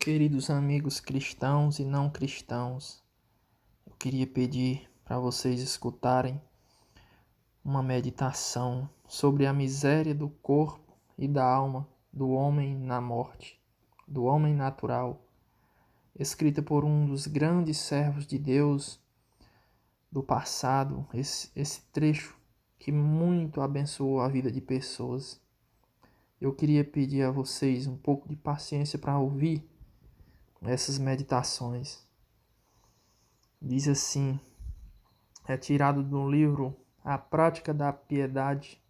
Queridos amigos cristãos e não cristãos, eu queria pedir para vocês escutarem uma meditação sobre a miséria do corpo e da alma do homem na morte, do homem natural, escrita por um dos grandes servos de Deus do passado, esse trecho que muito abençoou a vida de pessoas. Eu queria pedir a vocês um pouco de paciência para ouvir essas meditações. Diz assim, é tirado do livro A Prática da Piedade,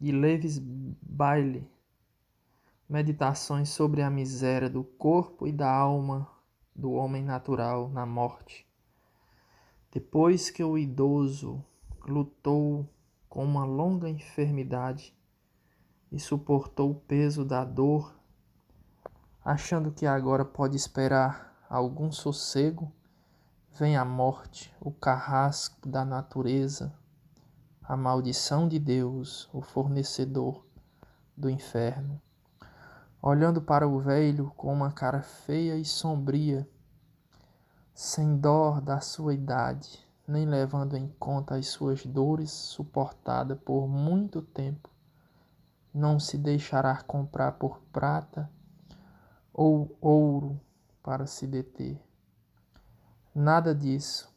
de Lewis Bailey, meditações sobre a miséria do corpo e da alma do homem natural na morte. Depois que o idoso lutou com uma longa enfermidade e suportou o peso da dor, achando que agora pode esperar algum sossego, vem a morte, o carrasco da natureza, a maldição de Deus, o fornecedor do inferno. Olhando para o velho com uma cara feia e sombria, sem dó da sua idade, nem levando em conta as suas dores suportadas por muito tempo, não se deixará comprar por prata ou ouro para se deter. Nada disso.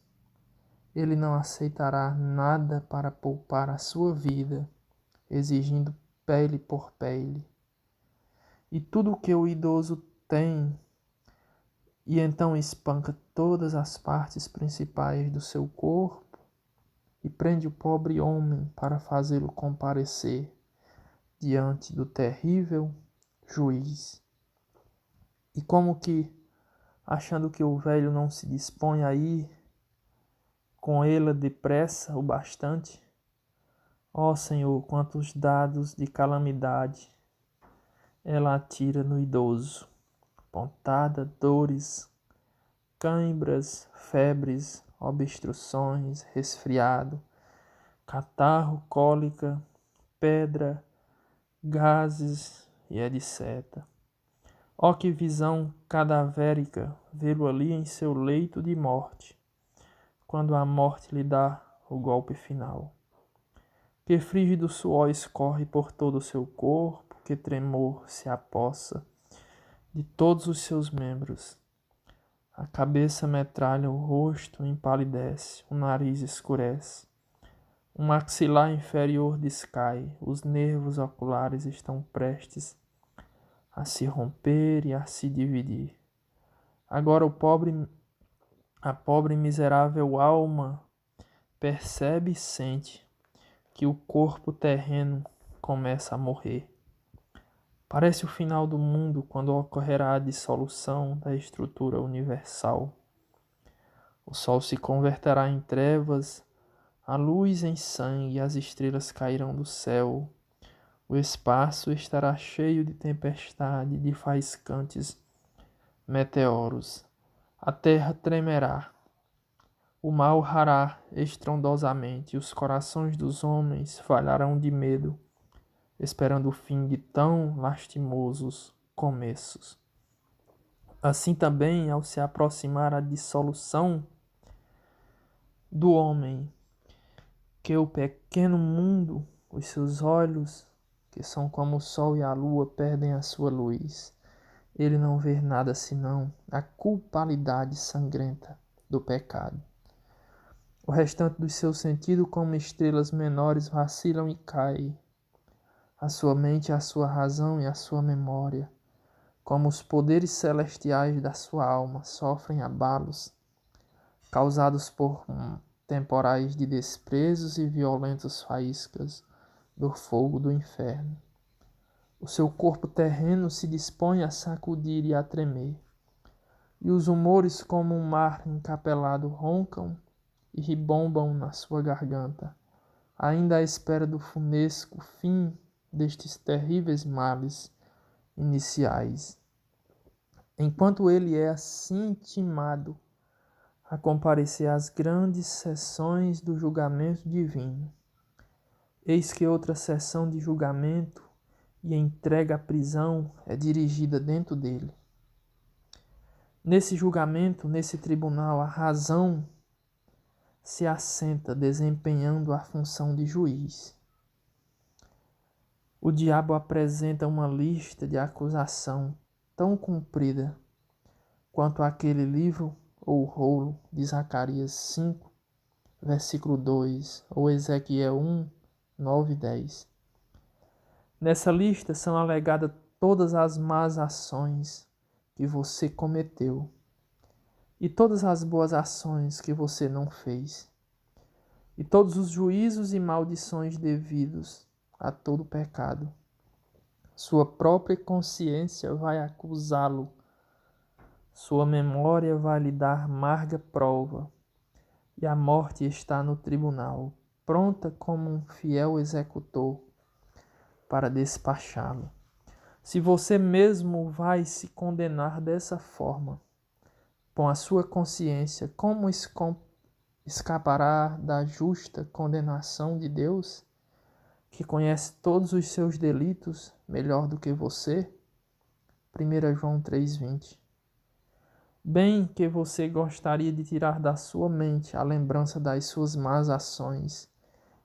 Ele não aceitará nada para poupar a sua vida, exigindo pele por pele. E tudo o que o idoso tem, e então espanca todas as partes principais do seu corpo e prende o pobre homem para fazê-lo comparecer diante do terrível juiz. E como que, achando que o velho não se dispõe a ir com ele depressa o bastante, ó Senhor, quantos dados de calamidade ela atira no idoso: pontada, dores, cãibras, febres, obstruções, resfriado, catarro, cólica, pedra, gases e etc. Ó que visão cadavérica vê-lo ali em seu leito de morte, quando a morte lhe dá o golpe final. Que frígido suor escorre por todo o seu corpo, que tremor se apossa de todos os seus membros. A cabeça metralha, o rosto empalidece, o nariz escurece, o maxilar inferior descai, os nervos oculares estão prestes a se romper e a se dividir. Agora a pobre e miserável alma percebe e sente que o corpo terreno começa a morrer. Parece o final do mundo quando ocorrerá a dissolução da estrutura universal. O sol se converterá em trevas, a luz em sangue, as estrelas cairão do céu. O espaço estará cheio de tempestade, de faiscantes meteoros. A terra tremerá. O mal rará estrondosamente, e os corações dos homens falharão de medo, esperando o fim de tão lastimosos começos. Assim também, ao se aproximar a dissolução do homem, que o pequeno mundo, os seus olhos, que são como o sol e a lua, perdem a sua luz. Ele não vê nada senão a culpabilidade sangrenta do pecado. O restante dos seus sentidos, como estrelas menores, vacilam e caem. A sua mente, a sua razão e a sua memória, como os poderes celestiais da sua alma, sofrem abalos causados por temporais de desprezos e violentas faíscas do fogo do inferno. O seu corpo terreno se dispõe a sacudir e a tremer, e os humores, como um mar encapelado, roncam e ribombam na sua garganta, ainda à espera do funesco fim destes terríveis males iniciais. Enquanto ele é assim intimado a comparecer às grandes sessões do julgamento divino, eis que outra sessão de julgamento e entrega à prisão é dirigida dentro dele. Nesse julgamento, nesse tribunal, a razão se assenta desempenhando a função de juiz. O diabo apresenta uma lista de acusação tão comprida quanto aquele livro ou rolo de Zacarias 5, versículo 2, ou Ezequiel 1, 9 e 10. Nessa lista são alegadas todas as más ações que você cometeu e todas as boas ações que você não fez, e todos os juízos e maldições devidos a todo pecado. Sua própria consciência vai acusá-lo, sua memória vai lhe dar amarga prova, e a morte está no tribunal, pronta como um fiel executor para despachá-lo. Se você mesmo vai se condenar dessa forma, com a sua consciência, como escapará da justa condenação de Deus, que conhece todos os seus delitos melhor do que você? 1 João 3,20. Bem que você gostaria de tirar da sua mente a lembrança das suas más ações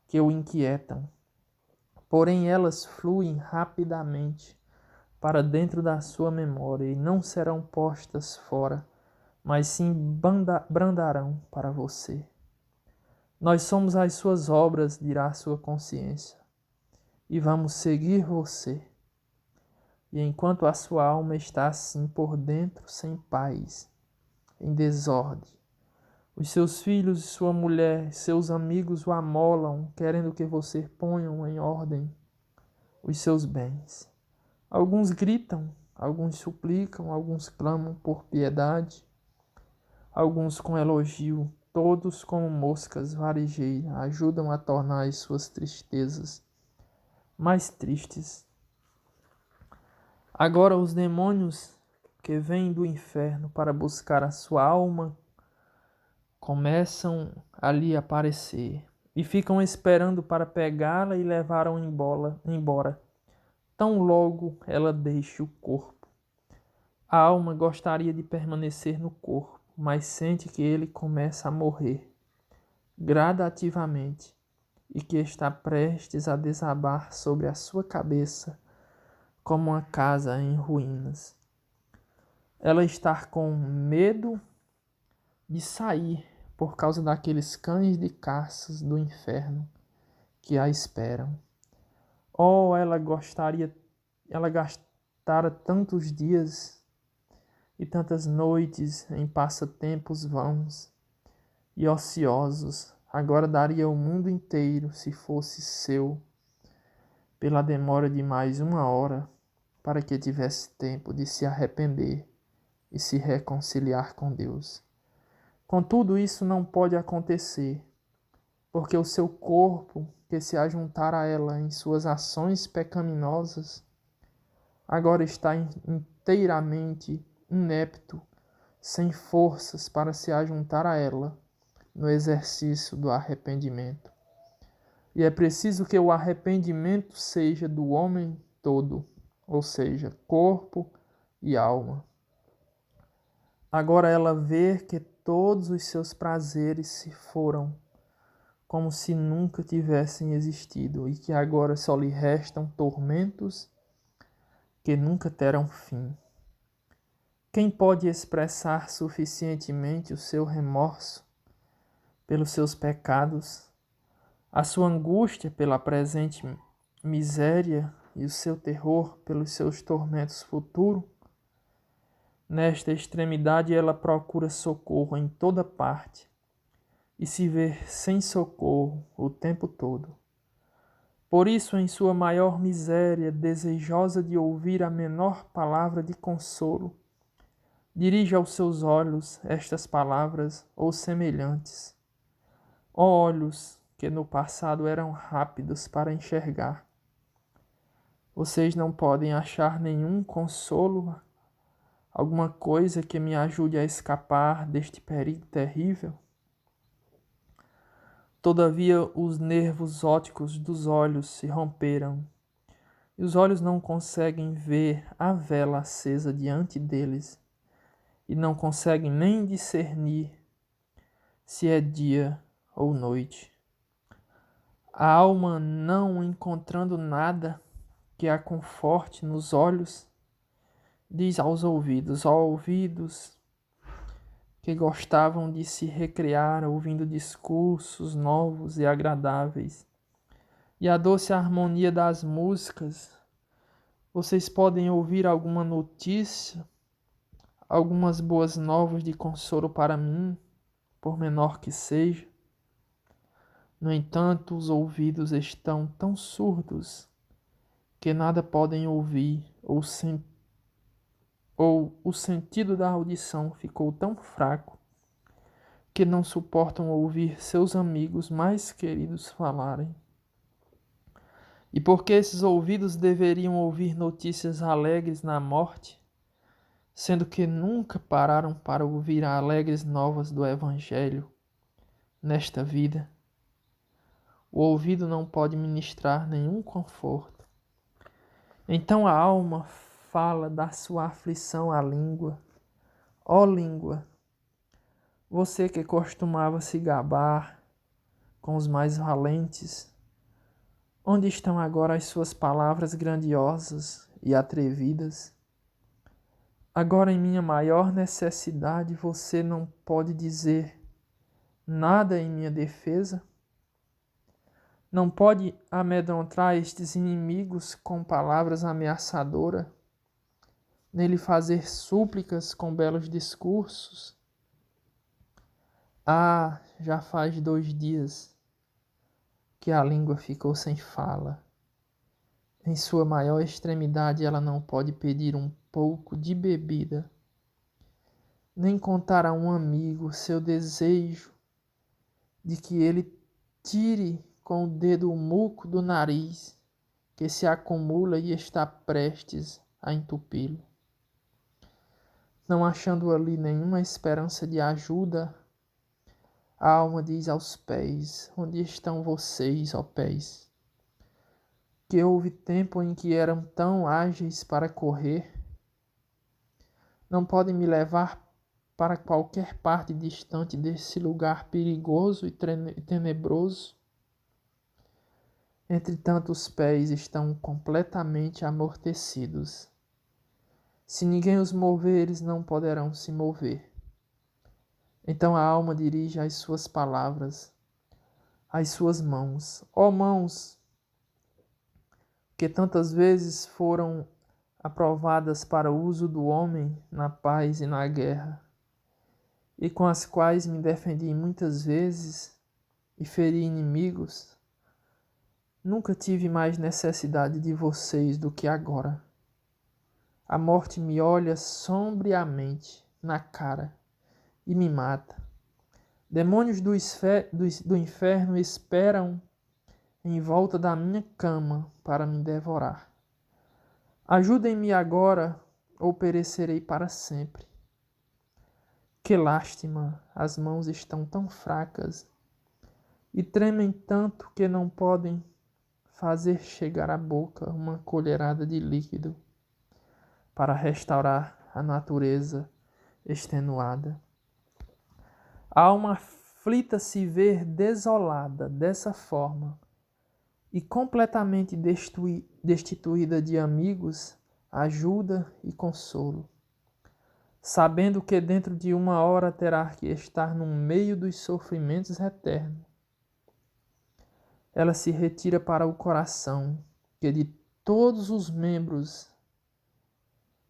que o inquietam, porém elas fluem rapidamente para dentro da sua memória e não serão postas fora, mas sim brandarão para você. Nós somos as suas obras, dirá a sua consciência, e vamos seguir você. E enquanto a sua alma está assim por dentro, sem paz, em desordem, os seus filhos e sua mulher, seus amigos o amolam, querendo que você ponha em ordem os seus bens. Alguns gritam, alguns suplicam, alguns clamam por piedade, alguns com elogio, todos como moscas varejeiras ajudam a tornar as suas tristezas mais tristes. Agora os demônios que vêm do inferno para buscar a sua alma começam a lhe aparecer e ficam esperando para pegá-la e levá-la embora, tão logo ela deixe o corpo. A alma gostaria de permanecer no corpo, mas sente que ele começa a morrer gradativamente e que está prestes a desabar sobre a sua cabeça como uma casa em ruínas. Ela está com medo de sair por causa daqueles cães de caças do inferno que a esperam. Oh, ela gastara tantos dias e tantas noites em passatempos vãos e ociosos, agora daria o mundo inteiro se fosse seu, pela demora de mais 1 hora, para que tivesse tempo de se arrepender e se reconciliar com Deus. Contudo, isso não pode acontecer, porque o seu corpo, que se ajuntar a ela em suas ações pecaminosas, agora está inteiramente inepto, sem forças para se ajuntar a ela no exercício do arrependimento. E é preciso que o arrependimento seja do homem todo, ou seja, corpo e alma. Agora ela vê que todos os seus prazeres se foram, como se nunca tivessem existido, e que agora só lhe restam tormentos que nunca terão fim. Quem pode expressar suficientemente o seu remorso pelos seus pecados, a sua angústia pela presente miséria e o seu terror pelos seus tormentos futuros? Nesta extremidade ela procura socorro em toda parte e se vê sem socorro o tempo todo. Por isso, em sua maior miséria, desejosa de ouvir a menor palavra de consolo, dirige aos seus olhos estas palavras ou semelhantes. Ó olhos que no passado eram rápidos para enxergar, vocês não podem achar nenhum consolo, alguma coisa que me ajude a escapar deste perigo terrível? Todavia os nervos ópticos dos olhos se romperam, e os olhos não conseguem ver a vela acesa diante deles, e não consegue nem discernir se é dia ou noite. A alma, não encontrando nada que a conforte nos olhos, diz aos ouvidos: ó ouvidos que gostavam de se recrear ouvindo discursos novos e agradáveis, e a doce harmonia das músicas, vocês podem ouvir alguma notícia, algumas boas novas de consolo para mim, por menor que seja? No entanto, os ouvidos estão tão surdos que nada podem ouvir, ou o sentido da audição ficou tão fraco que não suportam ouvir seus amigos mais queridos falarem. E porque esses ouvidos deveriam ouvir notícias alegres na morte, sendo que nunca pararam para ouvir alegres novas do Evangelho nesta vida, o ouvido não pode ministrar nenhum conforto. Então a alma fala da sua aflição à língua. Ó língua, você que costumava se gabar com os mais valentes, onde estão agora as suas palavras grandiosas e atrevidas? Agora, em minha maior necessidade, você não pode dizer nada em minha defesa? Não pode amedrontar estes inimigos com palavras ameaçadoras, nele fazer súplicas com belos discursos? Ah, já faz 2 dias que a língua ficou sem fala. Em sua maior extremidade, ela não pode pedir um pouco de bebida, nem contar a um amigo seu desejo de que ele tire com o dedo o muco do nariz que se acumula e está prestes a entupi-lo. Não achando ali nenhuma esperança de ajuda, a alma diz aos pés: onde estão vocês, ó pés? Que houve tempo em que eram tão ágeis para correr. Não podem me levar para qualquer parte distante desse lugar perigoso e tenebroso? Entretanto, os pés estão completamente amortecidos. Se ninguém os mover, eles não poderão se mover. Então a alma dirige as suas palavras às suas mãos. Ó mãos, que tantas vezes foram aprovadas para o uso do homem na paz e na guerra, e com as quais me defendi muitas vezes e feri inimigos, nunca tive mais necessidade de vocês do que agora. A morte me olha sombriamente na cara e me mata. Demônios do inferno esperam em volta da minha cama para me devorar. Ajudem-me agora ou perecerei para sempre. Que lástima, as mãos estão tão fracas e tremem tanto que não podem fazer chegar à boca uma colherada de líquido para restaurar a natureza extenuada. A alma aflita se ver desolada dessa forma e completamente destituída de amigos, ajuda e consolo, sabendo que dentro de 1 hora terá que estar no meio dos sofrimentos eternos. Ela se retira para o coração, que de todos os membros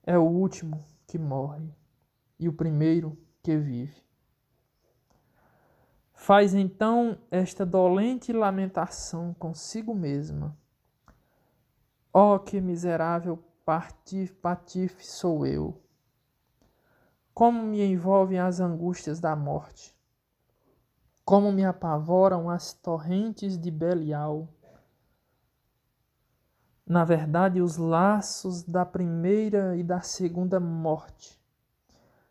é o último que morre e o primeiro que vive. Faz então esta dolente lamentação consigo mesma: ó, que miserável patife sou eu! Como me envolvem as angústias da morte! Como me apavoram as torrentes de Belial! Na verdade, os laços da primeira e da segunda morte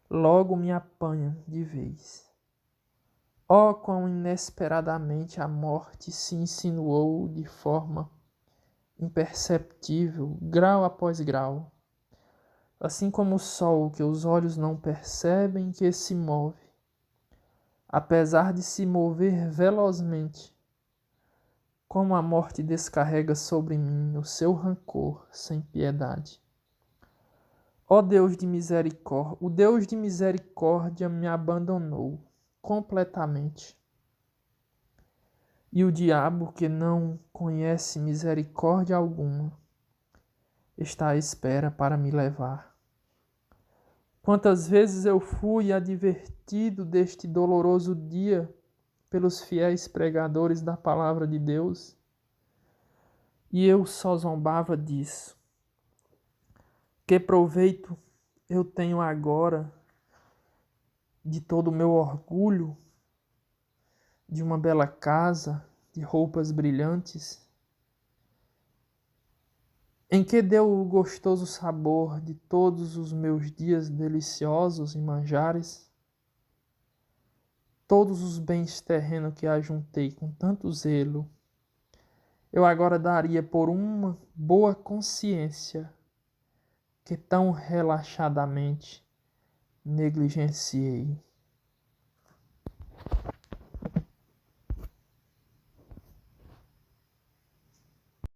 logo me apanham de vez. Ó, quão inesperadamente a morte se insinuou de forma imperceptível, grau após grau, assim como o sol que os olhos não percebem que se move, apesar de se mover velozmente, como a morte descarrega sobre mim o seu rancor sem piedade. Ó Deus de misericórdia, o Deus de misericórdia me abandonou completamente. E o diabo, que não conhece misericórdia alguma, está à espera para me levar. Quantas vezes eu fui advertido deste doloroso dia pelos fiéis pregadores da palavra de Deus, e eu só zombava disso. Que proveito eu tenho agora de todo o meu orgulho, de uma bela casa, de roupas brilhantes? Em que deu o gostoso sabor de todos os meus dias deliciosos e manjares? Todos os bens terrenos que ajuntei com tanto zelo, eu agora daria por uma boa consciência que tão relaxadamente negligenciei.